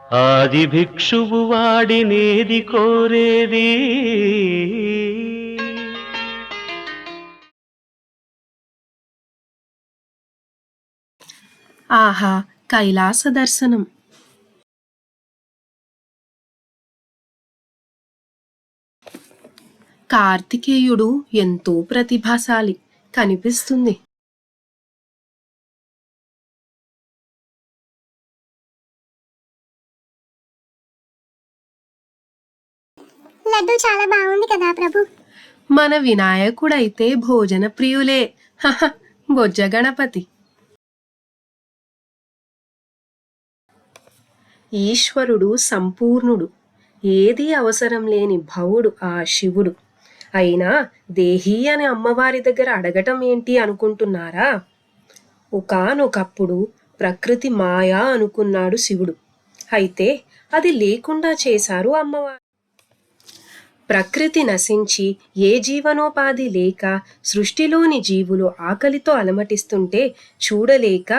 ఆది భిక్షువు వాడినేది కోరేది ఆహా, కైలాస దర్శనం. కార్తికేయుడు ఎంతో ప్రతిభాశాలి కనిపిస్తుంది. లడ్డు చాలా బాగుంది కదా ప్రభు. మన వినాయకుడైతే భోజన ప్రియులే. హహ, బొజ్జ గణపతి. ఈశ్వరుడు సంపూర్ణుడు, ఏదీ అవసరం లేని భవుడు ఆ శివుడు. అయినా దేహీ అని అమ్మవారి దగ్గర అడగటం ఏంటి అనుకుంటున్నారా? ఒకానొకప్పుడు ప్రకృతి మాయా అనుకున్నాడు శివుడు. అయితే అది లేకుండా చేశారు అమ్మవారు. ప్రకృతి నశించి ఏ జీవనోపాధి లేక సృష్టిలోని జీవులు ఆకలితో అలమటిస్తుంటే చూడలేక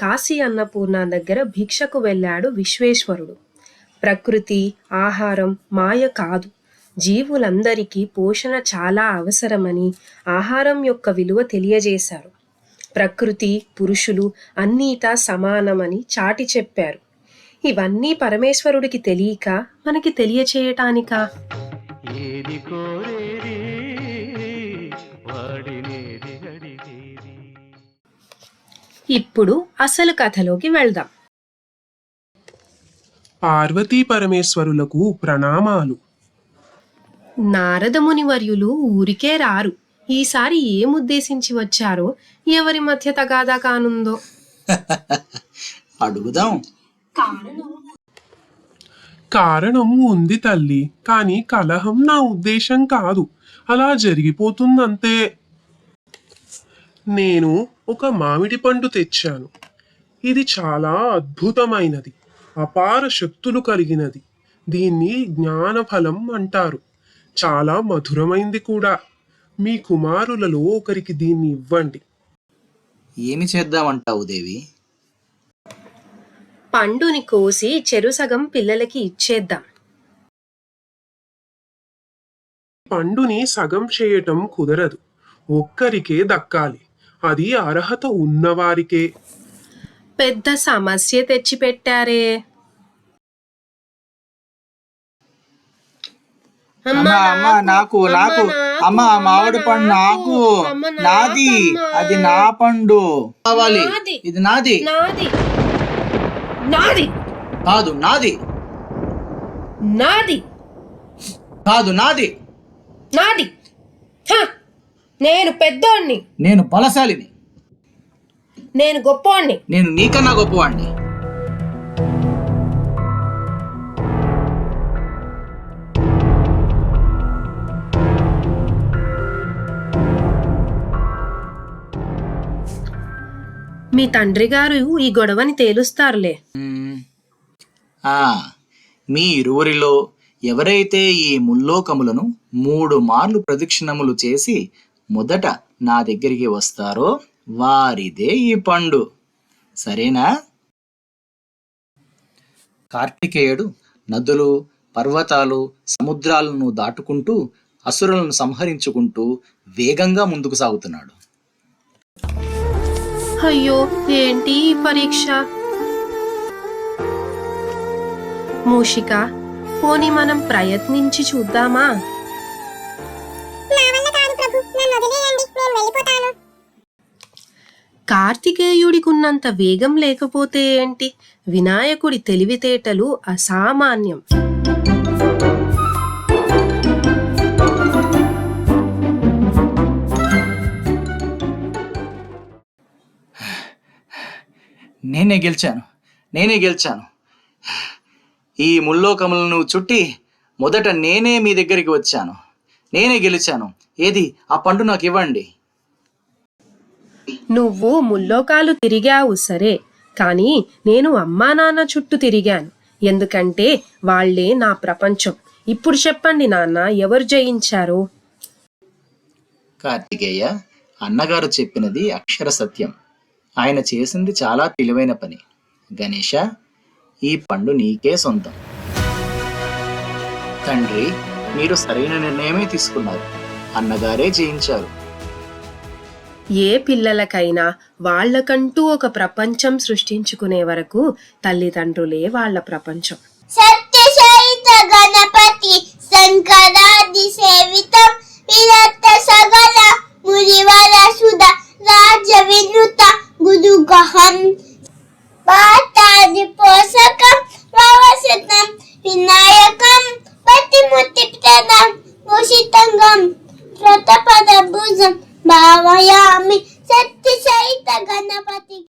కాశీ అన్నపూర్ణ దగ్గర భిక్షకు వెళ్ళాడు విశ్వేశ్వరుడు. ప్రకృతి, ఆహారం మాయ కాదు, జీవులందరికీ పోషణ చాలా అవసరమని ఆహారం యొక్క విలువ తెలియజేశారు. ప్రకృతి, పురుషులు అన్నిటా సమానమని చాటి చెప్పారు. ఇవన్నీ పరమేశ్వరుడికి తెలియక మనకి తెలియచేయటానికా? ఏది కోరేది వాడినేది అడిగేది. ఇప్పుడు అసలు కథలోకి వెళ్దాం. పార్వతీ పరమేశ్వరులకు ప్రణామాలు. నారదముని వర్యులు ఊరికే రారు. ఈసారి ఏముద్దేశించి వచ్చారో, ఎవరి మధ్య తగాదా కానుందో అడుగుదాం. కారణం ఉంది తల్లి, కానీ కలహం నా ఉద్దేశం కాదు. అలా జరిగిపోతుందంతే. నేను ఒక మామిడి పండు తెచ్చాను. ఇది చాలా అద్భుతమైనది, అపార శక్తులు కలిగినది. దీన్ని జ్ఞానఫలం అంటారు. చాలా మధురమైంది కూడా. మీ కుమారులలో ఒకరికి దీన్ని ఇవ్వండి. ఏమి చేద్దామంటావు దేవి? పండుని కోసి చెరుసగం పిల్లలకి ఇచ్చేద్దాం. పండుని సగం చేయటం కుదరదు, ఒక్కరికే దక్కాలి. అది అర్హత ఉన్నవారికే. పెద్ద సమస్య తెచ్చిపెట్టారే. అమ్మా అమ్మా నాకు నాకు అమ్మా మామిడి పండు నాకు, నాది, అది నా పండు కావాలి. ఇది నాది నాది నాది కాదు, నాది నాది కాదు, నాది. నాది. హ! నేను పెద్దోణ్ణి, నేను బలశాలిని, నేను గొప్పోణ్ణి. నేను నీకన్నా గొప్పవాణ్ణి. మీ తండ్రి గారు ఈ గొడవని తేలుస్తారులే. ఆ మీ ఇరువురిలో ఎవరైతే ఈ ముల్లోకములను 3 మార్లు ప్రదక్షిణములు చేసి మొదట నా దగ్గరికి వస్తారో వారిదే ఈ పండు, సరేనా? కార్తికేయుడు నదులు, పర్వతాలు, సముద్రాలను దాటుకుంటూ అసురులను సంహరించుకుంటూ వేగంగా ముందుకు సాగుతున్నాడు. అయ్యో, ఏంటి ఈ పరీక్ష? మూషిక, పోనీ మనం ప్రయత్నించి చూద్దామా? నా వల్ల కాదు ప్రభు, నన్ను వదిలేయండి, నేను వెళ్ళిపోతాను. కార్తికేయుడికున్నంత వేగం లేకపోతే ఏంటి? వినాయకుడి తెలివితేటలు అసామాన్యం. నేనే గెలిచాను. ఈ ముల్లోకములను చుట్టి మొదట నేనే మీ దగ్గరికి వచ్చాను. నేనే గెలిచాను. ఏది ఆ పండు నాకు ఇవ్వండి. నువ్వు ముల్లోకాలు తిరిగావు సరే, కానీ నేను అమ్మా నాన్న చుట్టూ తిరిగాను. ఎందుకంటే వాళ్లే నా ప్రపంచం. ఇప్పుడు చెప్పండి నాన్న, ఎవరు జయించారో? కార్తికేయ, అన్నగారు చెప్పినది అక్షర సత్యం. ఆయన చేసింది చాలా తెలివైన పని. గణేష, ఈ పండు నీకే సొంతం. తండ్రి, మీరు సరైన నిర్ణయమే తీసుకున్నారు. అన్నగారే జయించారు. ఏ పిల్లలకైనా వాళ్ళకంటూ ఒక ప్రపంచం సృష్టించుకునే వరకు తల్లిదండ్రులే వాళ్ళ ప్రపంచం. సత్యసాయిత గణపతి శంకర